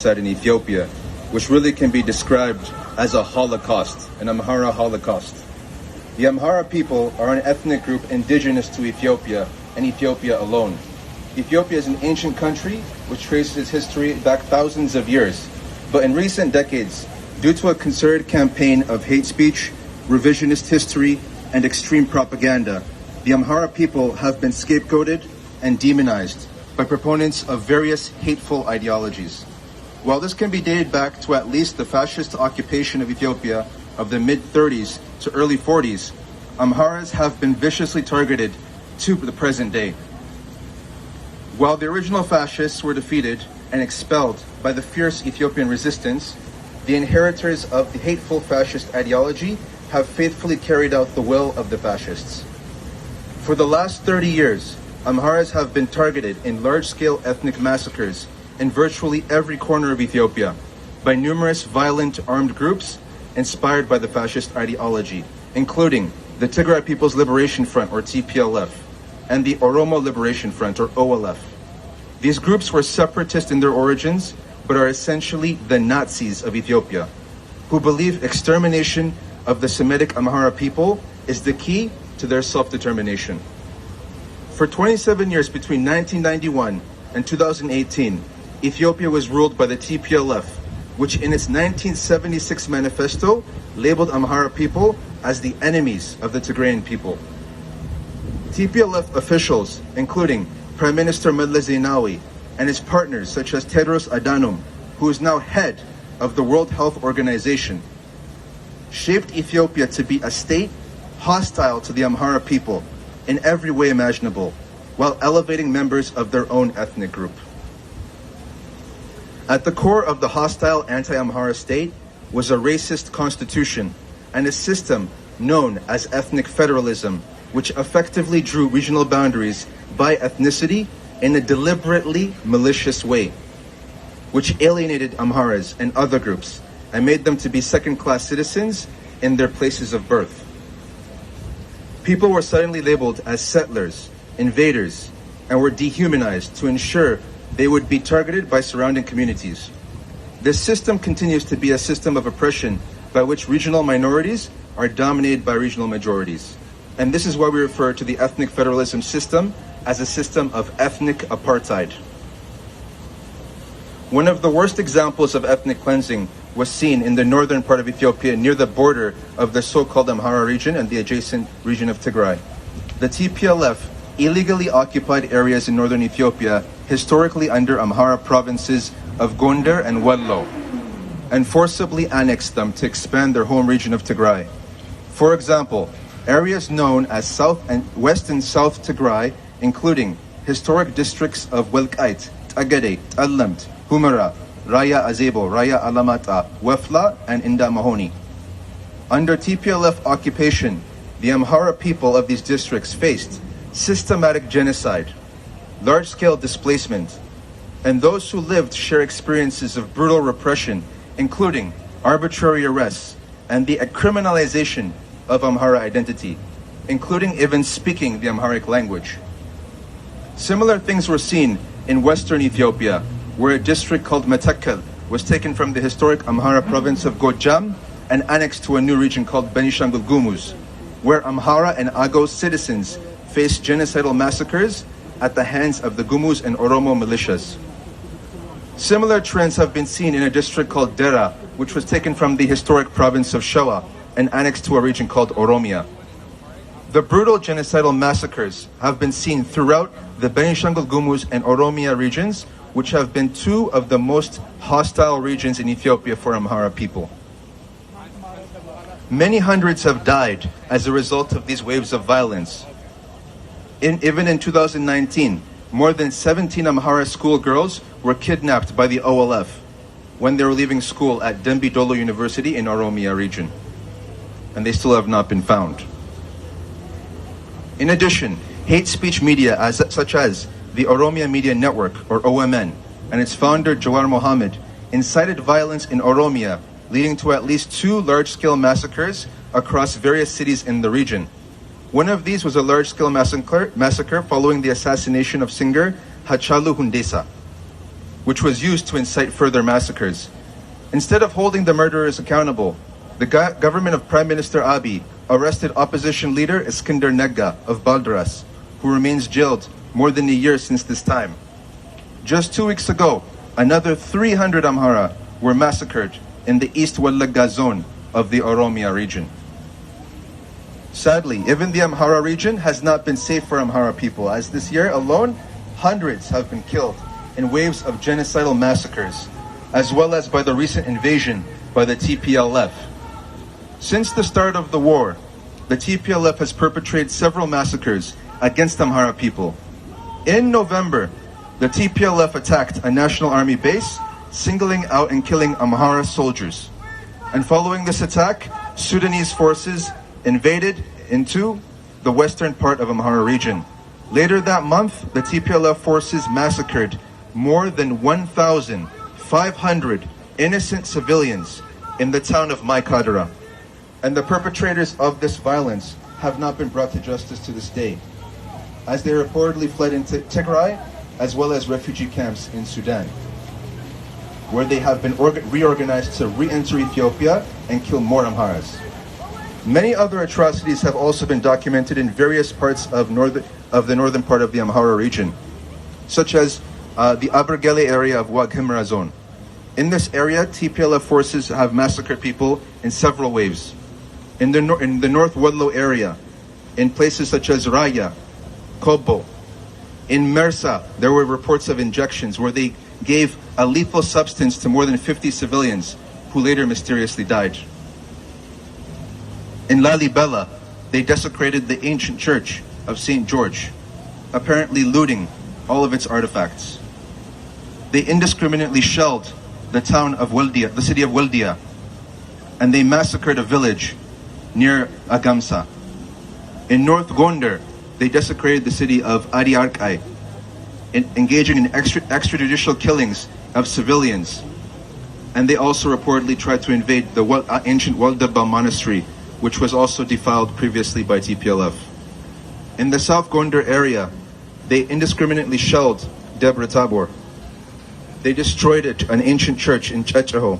in Ethiopia, which really can be described as a holocaust, an Amhara holocaust. The Amhara people are an ethnic group indigenous to Ethiopia and Ethiopia alone. Ethiopia is an ancient country which traces its history back thousands of years, but in recent decades, due to a concerted campaign of hate speech, revisionist history, and extreme propaganda, the Amhara people have been scapegoated and demonized by proponents of various hateful ideologies. While this can be dated back to at least the fascist occupation of Ethiopia of the mid-30s to early 40s, Amharas have been viciously targeted to the present day. While the original fascists were defeated and expelled by the fierce Ethiopian resistance, the inheritors of the hateful fascist ideology have faithfully carried out the will of the fascists. For the last 30 years, Amharas have been targeted in large-scale ethnic massacres in virtually every corner of Ethiopia by numerous violent armed groups inspired by the fascist ideology, including the Tigray People's Liberation Front, or TPLF, and the Oromo Liberation Front, or OLF. These groups were separatist in their origins, but are essentially the Nazis of Ethiopia, who believe extermination of the Semitic Amhara people is the key to their self-determination. For 27 years between 1991 and 2018, Ethiopia was ruled by the TPLF, which in its 1976 manifesto labeled Amhara people as the enemies of the Tigrayan people. TPLF officials, including Prime Minister Meles Zenawi and his partners such as Tedros Adhanom, who is now head of the World Health Organization, shaped Ethiopia to be a state hostile to the Amhara people in every way imaginable, while elevating members of their own ethnic group. At the core of the hostile anti-Amhara state was a racist constitution and a system known as ethnic federalism, which effectively drew regional boundaries by ethnicity in a deliberately malicious way, which alienated Amharas and other groups and made them to be second-class citizens in their places of birth. People were suddenly labeled as settlers, invaders, and were dehumanized to ensure they would be targeted by surrounding communities. This system continues to be a system of oppression by which regional minorities are dominated by regional majorities. And this is why we refer to the ethnic federalism system as a system of ethnic apartheid. One of the worst examples of ethnic cleansing was seen in the northern part of Ethiopia near the border of the so-called Amhara region and the adjacent region of Tigray. The TPLF illegally occupied areas in northern Ethiopia, historically under Amhara provinces of Gondar and Wello, and forcibly annexed them to expand their home region of Tigray. For example, areas known as South and West and South Tigray, including historic districts of Welkait, Tagade, Talamt, Humara, Raya Azebo, Raya Alamata, Wefla, and Inda Mahoni. Under TPLF occupation, the Amhara people of these districts faced systematic genocide, large-scale displacement, and those who lived share experiences of brutal repression, including arbitrary arrests and the criminalization of Amhara identity, including even speaking the Amharic language. Similar things were seen in western Ethiopia, where a district called Metakel was taken from the historic Amhara province of Gojam and annexed to a new region called Benishangul Gumuz, where Amhara and Agos citizens faced genocidal massacres at the hands of the Gumuz and Oromo militias. Similar trends have been seen in a district called Dera, which was taken from the historic province of Shawa and annexed to a region called Oromia. The brutal genocidal massacres have been seen throughout the Benishangul Gumuz and Oromia regions, which have been two of the most hostile regions in Ethiopia for Amhara people. Many hundreds have died as a result of these waves of violence. Even in 2019, more than 17 Amhara schoolgirls were kidnapped by the OLF when they were leaving school at Dembi Dolo University in Oromia region, and they still have not been found. In addition, hate speech media such as the Oromia Media Network, or OMN, and its founder Jawar Mohammed incited violence in Oromia, leading to at least 2 large-scale massacres across various cities in the region. One of these was a large-scale massacre following the assassination of singer Hachalu Hundessa. which was used to incite further massacres. Instead of holding the murderers accountable, the government of Prime Minister Abiy arrested opposition leader Iskandar Nega of Balderas, who remains jailed more than a year since this time. Just 2 weeks ago, another 300 Amhara were massacred in the East Wallagga zone of the Oromia region. Sadly, even the Amhara region has not been safe for Amhara people, as this year alone, hundreds have been killed in waves of genocidal massacres, as well as by the recent invasion by the TPLF. Since the start of the war, the TPLF has perpetrated several massacres against Amhara people. In November, the TPLF attacked a National Army base, singling out and killing Amhara soldiers. And following this attack, Sudanese forces invaded into the western part of Amhara region. Later that month, the TPLF forces massacred more than 1,500 innocent civilians in the town of Maikadara. And the perpetrators of this violence have not been brought to justice to this day, as they reportedly fled into Tigray as well as refugee camps in Sudan, where they have been reorganized to re-enter Ethiopia and kill more Amharas. Many other atrocities have also been documented in various parts of the northern part of the Amhara region, such as the Abergele area of Wag Himra zone. In this area, TPLF forces have massacred people in several waves. In the North Wadlo area, in places such as Raya, Kobo. In Mersa, there were reports of injections where they gave a lethal substance to more than 50 civilians who later mysteriously died. In Lalibela, they desecrated the ancient church of St. George, apparently looting all of its artifacts. They indiscriminately shelled the town of Weldia, the city of Weldia, and they massacred a village near Agamsa. In North Gondar, they desecrated the city of Adiarkai, engaging in extrajudicial killings of civilians. And they also reportedly tried to invade the ancient Waldaba monastery, which was also defiled previously by TPLF. In the South Gondar area, they indiscriminately shelled Debre Tabor. They destroyed an ancient church in Chechaho,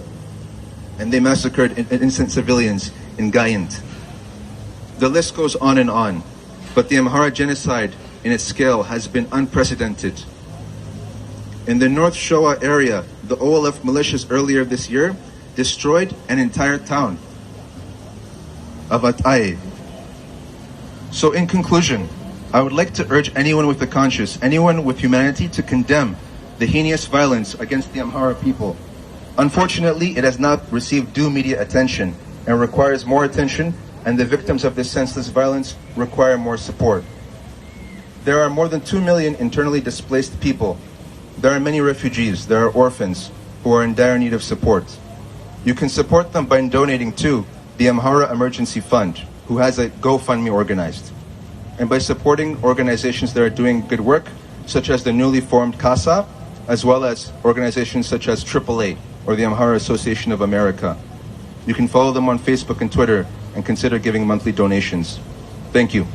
and they massacred innocent civilians in Gayant. The list goes on and on, but the Amhara genocide in its scale has been unprecedented. In the North Shoa area, the OLF militias earlier this year destroyed an entire town of Atae. So in conclusion, I would like to urge anyone with a conscience, anyone with humanity, to condemn the heinous violence against the Amhara people. Unfortunately, it has not received due media attention and requires more attention, and the victims of this senseless violence require more support. There are more than 2 million internally displaced people. There are many refugees, there are orphans who are in dire need of support. You can support them by donating to the Amhara Emergency Fund, who has a GoFundMe organized, and by supporting organizations that are doing good work, such as the newly formed CASA, as well as organizations such as AAA, or the Amhara Association of America. You can follow them on Facebook and Twitter and consider giving monthly donations. Thank you.